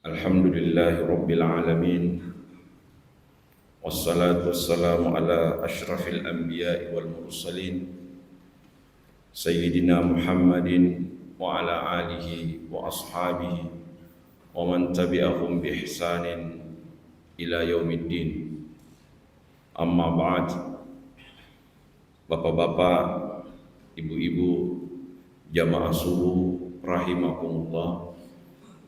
Alhamdulillahi Rabbil Alamin. Wassalatu wassalamu ala ashrafil anbiya'i wal mursalin Sayyidina Muhammadin wa ala alihi wa ashabihi wa man tabi'ahum bi ihsanin ila yaumiddin. Amma ba'd. Bapak-bapak, ibu-ibu, jamaah subuh rahimakumullah.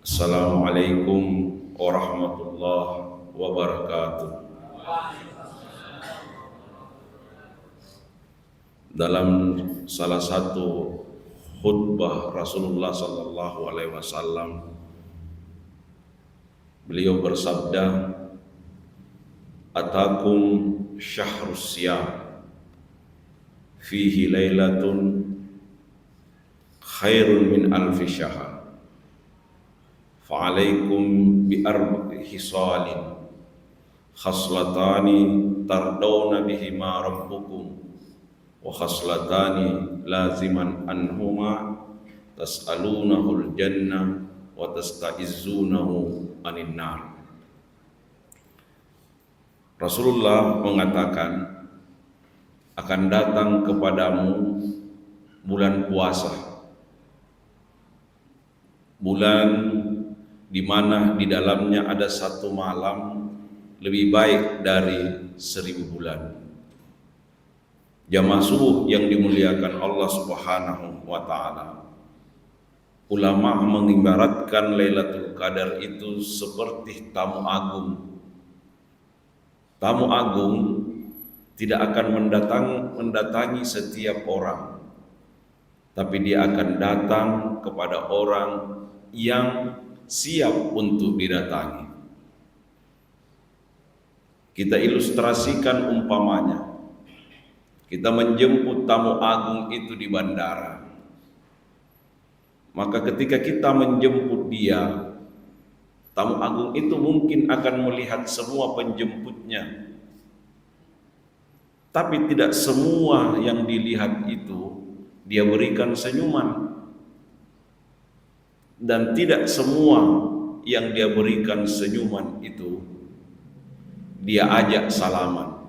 Assalamualaikum warahmatullahi wabarakatuh. Dalam salah satu khutbah Rasulullah sallallahu alaihi wasallam, beliau bersabda, "Atakum syahrus siyam fihi lailatun khairun min alfi syahr. Fa'alaikum bi arba'i hisalin khaslatani tardawna bihima rabbukum wa khaslatani laziman anhuma tas'alunahul jannah wa tasta'izzunahu anin nar." Rasulullah mengatakan, akan datang kepadamu bulan puasa, bulan di mana di dalamnya ada satu malam lebih baik dari 1000 bulan. Jamaah subuh yang dimuliakan Allah Subhanahu wa taala. Ulama mengibaratkan Lailatul Qadar itu seperti tamu agung. Tamu agung tidak akan mendatangi setiap orang, tapi dia akan datang kepada orang yang siap untuk didatangi. Kita ilustrasikan umpamanya, kita menjemput tamu agung itu di bandara. Maka ketika kita menjemput dia, tamu agung itu mungkin akan melihat semua penjemputnya, tapi tidak semua yang dilihat itu dia berikan senyuman, dan tidak semua yang dia berikan senyuman itu dia ajak salaman,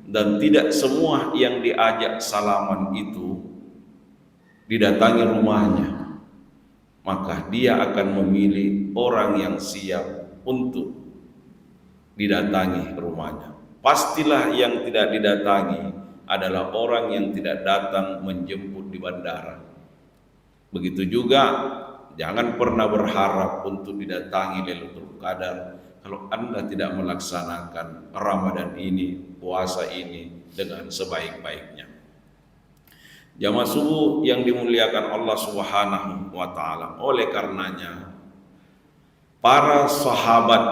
dan tidak semua yang diajak salaman itu didatangi rumahnya. Maka dia akan memilih orang yang siap untuk didatangi rumahnya. Pastilah yang tidak didatangi adalah orang yang tidak datang menjemput di bandara. Begitu juga, jangan pernah berharap untuk didatangi Lailatul Qadar kalau Anda tidak melaksanakan Ramadan ini, puasa ini dengan sebaik-baiknya. Jamaah subuh yang dimuliakan Allah Subhanahu wa taala. Oleh karenanya, para sahabat,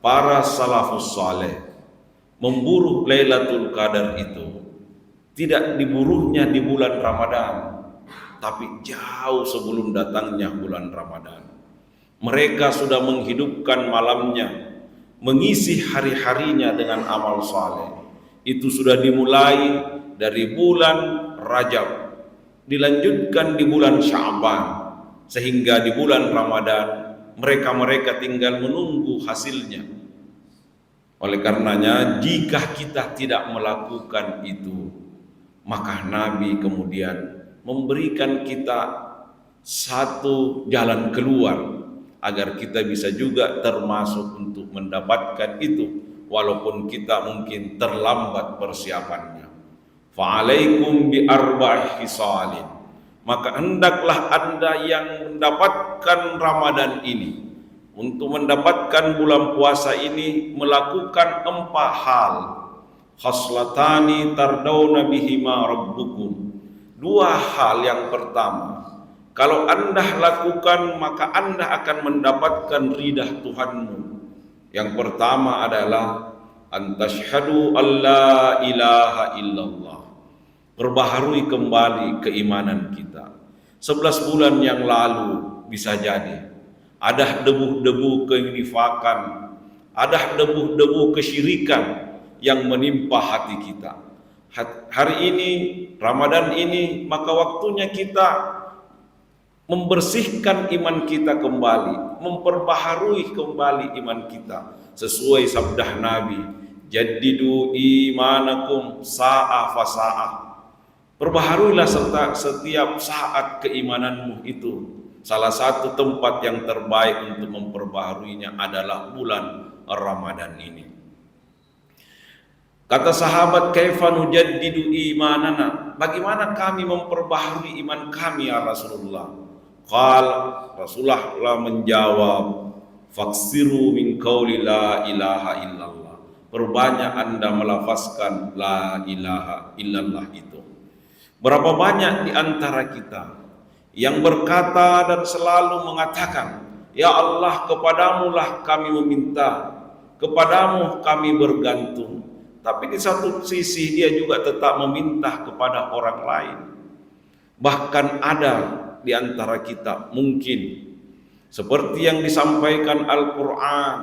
para salafus saleh memburu Lailatul Qadar itu tidak diburuhnya di bulan Ramadan, tapi jauh sebelum datangnya bulan Ramadan. Mereka sudah menghidupkan malamnya, mengisi hari-harinya dengan amal saleh. Itu sudah dimulai dari bulan Rajab, dilanjutkan di bulan Sya'ban, sehingga di bulan Ramadan mereka tinggal menunggu hasilnya. Oleh karenanya, jika kita tidak melakukan itu, maka Nabi kemudian memberikan kita satu jalan keluar agar kita bisa juga termasuk untuk mendapatkan itu, walaupun kita mungkin terlambat persiapannya. Fa'alaikum bi arba'i hisalin, maka hendaklah Anda yang mendapatkan Ramadan ini, untuk mendapatkan bulan puasa ini, melakukan 4 hal. Khaslatani tardawna bihima rabbukum. 2 hal yang pertama, kalau Anda lakukan maka Anda akan mendapatkan ridha Tuhanmu. Yang pertama adalah antashhadu alla ilaha illallah. Perbaharui kembali keimanan kita. 11 bulan yang lalu bisa jadi ada debu-debu kenifakan, ada debu-debu kesyirikan yang menimpa hati kita. Hari ini, Ramadan ini, maka waktunya kita membersihkan iman kita kembali, memperbaharui kembali iman kita sesuai sabda Nabi, jaddidu imanakum sa'a fa sa'a. Perbaharuilah setiap saat keimananmu itu. Salah satu tempat yang terbaik untuk memperbaharuinya adalah bulan Ramadan ini. Kata sahabat, kaifa nujaddidu imanana? Bagaimana kami memperbaharui iman kami ya Rasulullah? Rasulullah menjawab, faksiru min qauli la ilaha illallah. Perbanyak Anda melafazkan la ilaha illallah itu. Berapa banyak di antara kita yang berkata dan selalu mengatakan, ya Allah, kepadamu lah kami meminta, kepadamu kami bergantung. Tapi di satu sisi dia juga tetap meminta kepada orang lain. Bahkan ada di antara kita mungkin seperti yang disampaikan Al-Quran,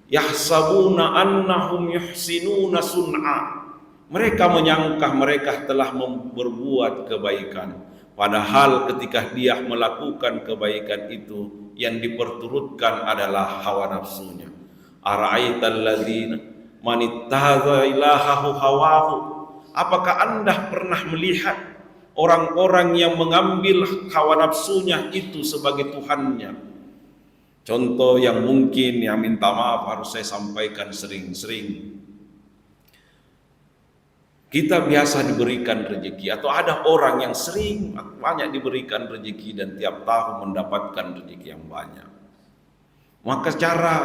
yahsabuna annahum yuhsinuna sun'a. Mereka menyangka mereka telah berbuat kebaikan, padahal ketika dia melakukan kebaikan itu yang diperturutkan adalah hawa nafsunya. Ara'aital ladzina man ittakhadha ilahahu hawahu. Apakah Anda pernah melihat orang-orang yang mengambil hawa nafsunya itu sebagai Tuhannya? Contoh yang mungkin yang minta maaf harus saya sampaikan sering-sering. Kita biasa diberikan rezeki, atau ada orang yang sering banyak diberikan rezeki dan tiap tahun mendapatkan rezeki yang banyak. Maka cara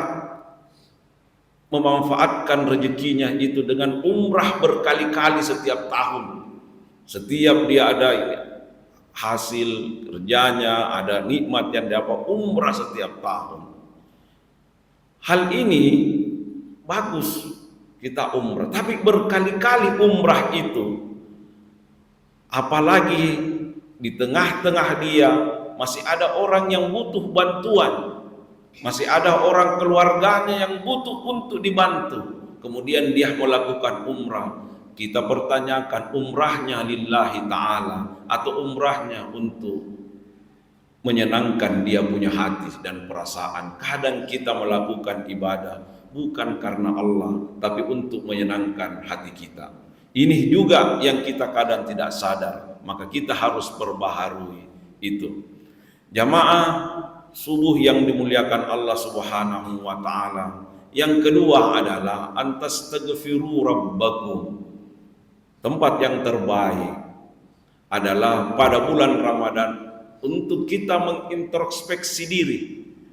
memanfaatkan rezekinya itu dengan umrah berkali-kali setiap tahun. Setiap dia ada hasil kerjanya, ada nikmat yang dapat, umrah setiap tahun. Hal ini bagus kita umrah, tapi berkali-kali umrah itu, apalagi di tengah-tengah dia masih ada orang yang butuh bantuan, masih ada orang keluarganya yang butuh untuk dibantu, kemudian dia melakukan umrah. Kita pertanyakan, umrahnya lillahi ta'ala atau umrahnya untuk menyenangkan dia punya hati dan perasaan? Kadang kita melakukan ibadah bukan karena Allah, tapi untuk menyenangkan hati kita. Ini juga yang kita kadang tidak sadar, maka kita harus perbaharui itu. Jamaah subuh yang dimuliakan Allah Subhanahu wa ta'ala. Yang kedua adalah antastaghfiru rabbakum. Tempat yang terbaik adalah pada bulan Ramadan untuk kita mengintrospeksi diri,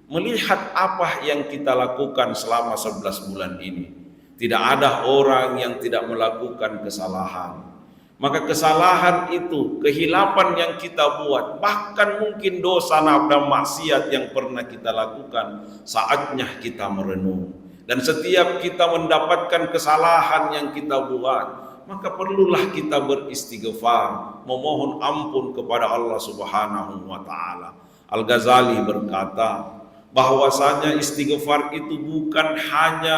melihat apa yang kita lakukan selama 11 bulan ini. Tidak ada orang yang tidak melakukan kesalahan. Maka kesalahan itu, kehilapan yang kita buat, bahkan mungkin dosa dan maksiat yang pernah kita lakukan, saatnya kita merenung. Dan setiap kita mendapatkan kesalahan yang kita buat, maka perlulah kita beristighfar, memohon ampun kepada Allah Subhanahu wa ta'ala. Al-Ghazali berkata bahwasanya istighfar itu bukan hanya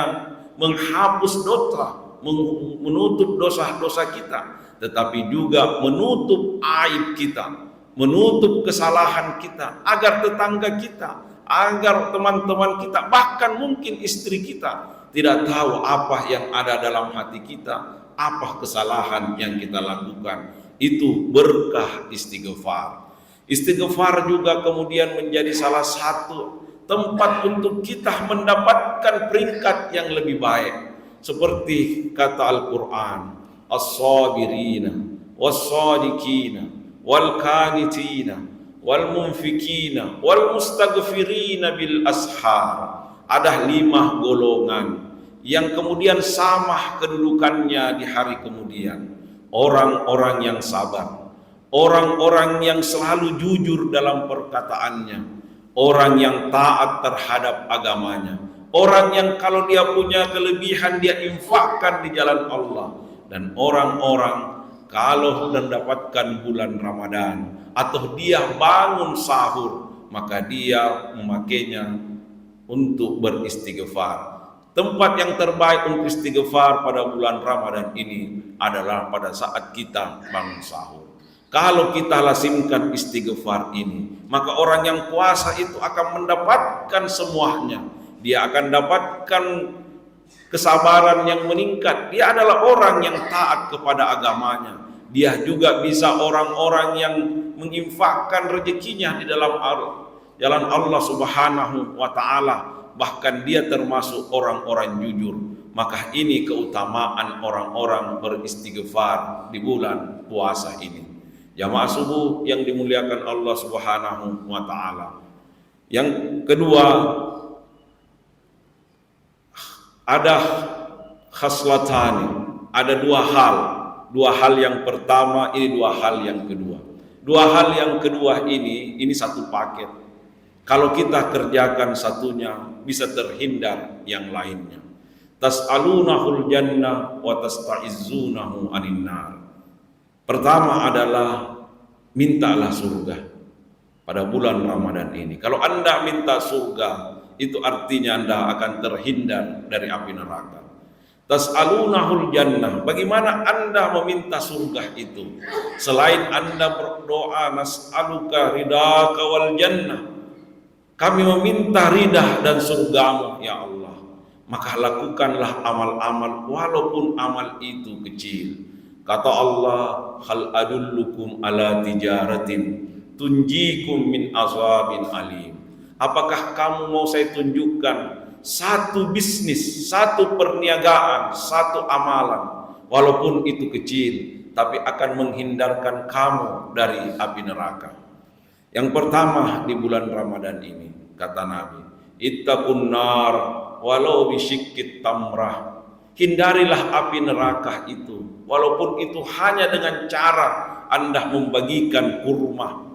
menghapus dosa, menutup dosa-dosa kita, tetapi juga menutup aib kita, menutup kesalahan kita, agar tetangga kita, agar teman-teman kita, bahkan mungkin istri kita tidak tahu apa yang ada dalam hati kita, apa kesalahan yang kita lakukan. Itu berkah istighfar. Istighfar juga kemudian menjadi salah satu tempat untuk kita mendapatkan peringkat yang lebih baik. Seperti kata Al-Quran, as-sabirina was-sadiqina wal-qanitina wal-munfikina wal-mustaghfirina bil ashar. Ada 5 golongan yang kemudian sama kedudukannya di hari kemudian. Orang-orang yang sabar, orang-orang yang selalu jujur dalam perkataannya, orang yang taat terhadap agamanya, orang yang kalau dia punya kelebihan dia infakkan di jalan Allah, dan orang-orang kalau mendapatkan bulan Ramadan atau dia bangun sahur, maka dia memakainya untuk beristighfar. Tempat yang terbaik untuk istighfar pada bulan Ramadan ini adalah pada saat kita bangun sahur. Kalau kita lazimkan istighfar ini, maka orang yang puasa itu akan mendapatkan semuanya. Dia akan dapatkan kesabaran yang meningkat. Dia adalah orang yang taat kepada agamanya. Dia juga bisa orang-orang yang menginfakkan rezekinya di dalam jalan Allah Subhanahu wa taala. Bahkan dia termasuk orang-orang jujur. Maka ini keutamaan orang-orang beristighfar di bulan puasa ini. Jamaah subuh yang dimuliakan Allah Subhanahu wa taala. Yang kedua, ada khaslatani, ada dua hal yang pertama, ini dua hal yang kedua. Dua hal yang kedua ini satu paket. Kalau kita kerjakan satunya, bisa terhindar yang lainnya. Tas'alunahul jannah wa tasta'izzunahu anin nar. Pertama adalah mintalah surga pada bulan Ramadan ini. Kalau Anda minta surga, itu artinya Anda akan terhindar dari api neraka. Tas'alunahul jannah. Bagaimana Anda meminta surga itu? Selain Anda berdoa, nas'aluka ridaka wal jannah. Kami meminta ridah dan surgamu, ya Allah. Maka lakukanlah amal-amal walaupun amal itu kecil. Kata Allah, hal adullukum ala tijaratin tunjikum min azabin alim. Apakah kamu mau saya tunjukkan satu bisnis, satu perniagaan, satu amalan, walaupun itu kecil, tapi akan menghindarkan kamu dari api neraka. Yang pertama di bulan Ramadan ini, kata Nabi, ittaqun nar walau bisyikit tamrah. Hindarilah api neraka itu, walaupun itu hanya dengan cara Anda membagikan kurma.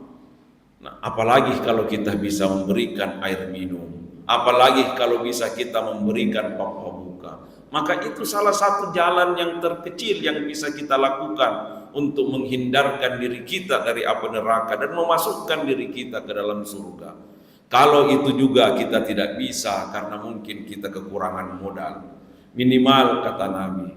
Nah, apalagi kalau kita bisa memberikan air minum, apalagi kalau bisa kita memberikan papa buka. Maka itu salah satu jalan yang terkecil yang bisa kita lakukan untuk menghindarkan diri kita dari api neraka dan memasukkan diri kita ke dalam surga. Kalau itu juga kita tidak bisa karena mungkin kita kekurangan modal, minimal kata Nabi,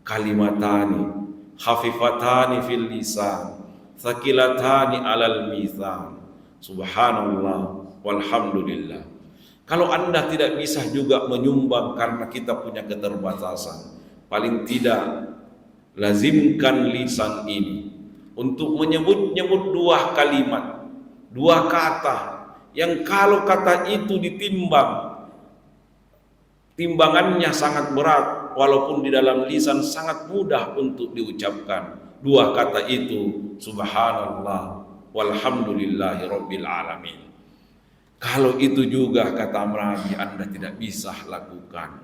kalimatani khafifatani fil lisan thaqilatani alal mizan, subhanallah walhamdulillah. Kalau Anda tidak bisa juga menyumbang karena kita punya keterbatasan, paling tidak lazimkan lisan ini untuk menyebut-nyebut dua kalimat, dua kata yang kalau kata itu ditimbang, timbangannya sangat berat, walaupun di dalam lisan sangat mudah untuk diucapkan. Dua kata itu, subhanallah walhamdulillahi rabbil alamin. Kalau itu juga kata Nabi Anda tidak bisa lakukan,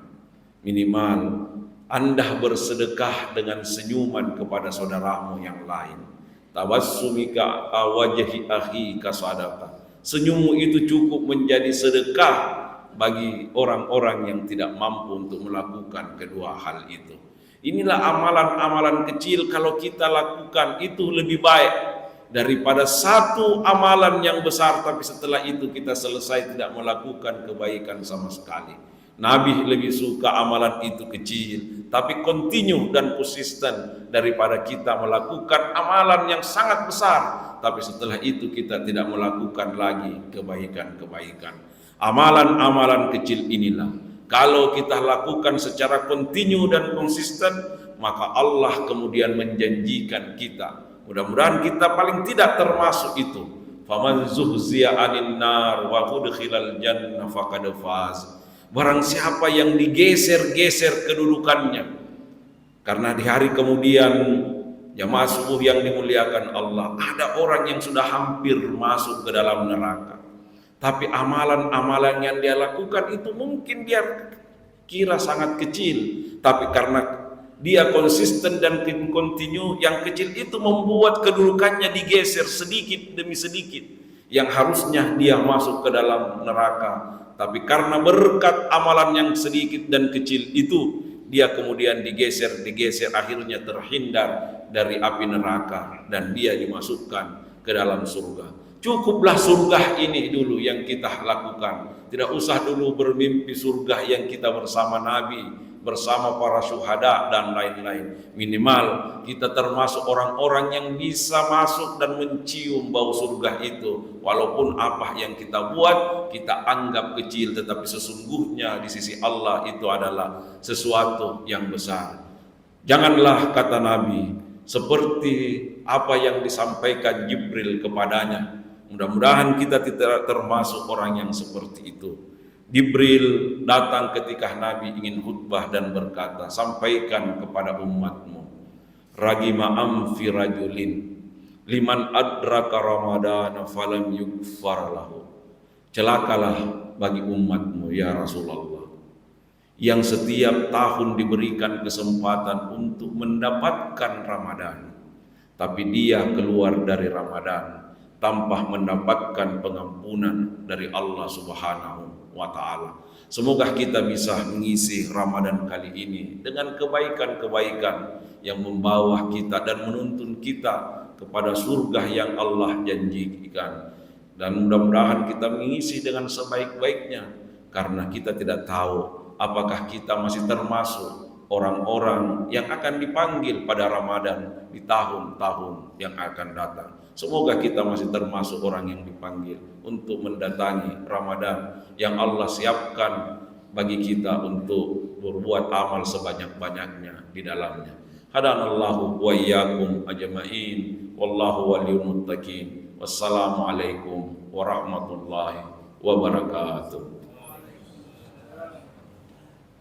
minimal Anda bersedekah dengan senyuman kepada saudaramu yang lain. Tabassumika wajhi akhika sadaqah. Senyummu itu cukup menjadi sedekah bagi orang-orang yang tidak mampu untuk melakukan kedua hal itu. Inilah amalan-amalan kecil kalau kita lakukan itu lebih baik daripada satu amalan yang besar tapi setelah itu kita selesai tidak melakukan kebaikan sama sekali. Nabi lebih suka amalan itu kecil tapi continue dan konsisten daripada kita melakukan amalan yang sangat besar tapi setelah itu kita tidak melakukan lagi kebaikan-kebaikan. Amalan-amalan kecil inilah kalau kita lakukan secara kontinu dan konsisten, maka Allah kemudian menjanjikan kita. Mudah-mudahan kita paling tidak termasuk itu. Faman zuhziya 'anil nar wa udkhilal jannah faqad faz. Barang siapa yang digeser-geser kedudukannya. Karena di hari kemudian jamaah subuh yang dimuliakan Allah, ada orang yang sudah hampir masuk ke dalam neraka. Tapi amalan-amalan yang dia lakukan itu mungkin dia kira sangat kecil, tapi karena dia konsisten dan kontinu, yang kecil itu membuat kedudukannya digeser sedikit demi sedikit, yang harusnya dia masuk ke dalam neraka. Tapi karena berkat amalan yang sedikit dan kecil itu, dia kemudian digeser, akhirnya terhindar dari api neraka dan dia dimasukkan ke dalam surga. Cukuplah surga ini dulu yang kita lakukan. Tidak usah dulu bermimpi surga yang kita bersama Nabi bersama para syuhada dan lain-lain. Minimal kita termasuk orang-orang yang bisa masuk dan mencium bau surga itu. Walaupun apa yang kita buat kita anggap kecil, tetapi sesungguhnya di sisi Allah itu adalah sesuatu yang besar. Janganlah, kata Nabi, seperti apa yang disampaikan Jibril kepadanya. Mudah-mudahan kita tidak termasuk orang yang seperti itu. Jibril datang ketika Nabi ingin khutbah dan berkata, sampaikan kepada umatmu, ragima amfi rajulin liman adraka ramadana falam yugfar lahu. Celakalah bagi umatmu ya Rasulullah, yang setiap tahun diberikan kesempatan untuk mendapatkan Ramadan, tapi dia keluar dari Ramadan tanpa mendapatkan pengampunan dari Allah Subhanahu wa ta'ala. Semoga kita bisa mengisi Ramadan kali ini dengan kebaikan-kebaikan yang membawa kita dan menuntun kita kepada surga yang Allah janjikan. Dan mudah-mudahan kita mengisi dengan sebaik-baiknya, karena kita tidak tahu apakah kita masih termasuk orang-orang yang akan dipanggil pada Ramadan di tahun-tahun yang akan datang. Semoga kita masih termasuk orang yang dipanggil untuk mendatangi Ramadan yang Allah siapkan bagi kita untuk berbuat amal sebanyak-banyaknya di dalamnya. Hadanallahu wa iyyakum ajma'in, wallahu waliyul muttaqin. Wassalamualaikum warahmatullahi wabarakatuh.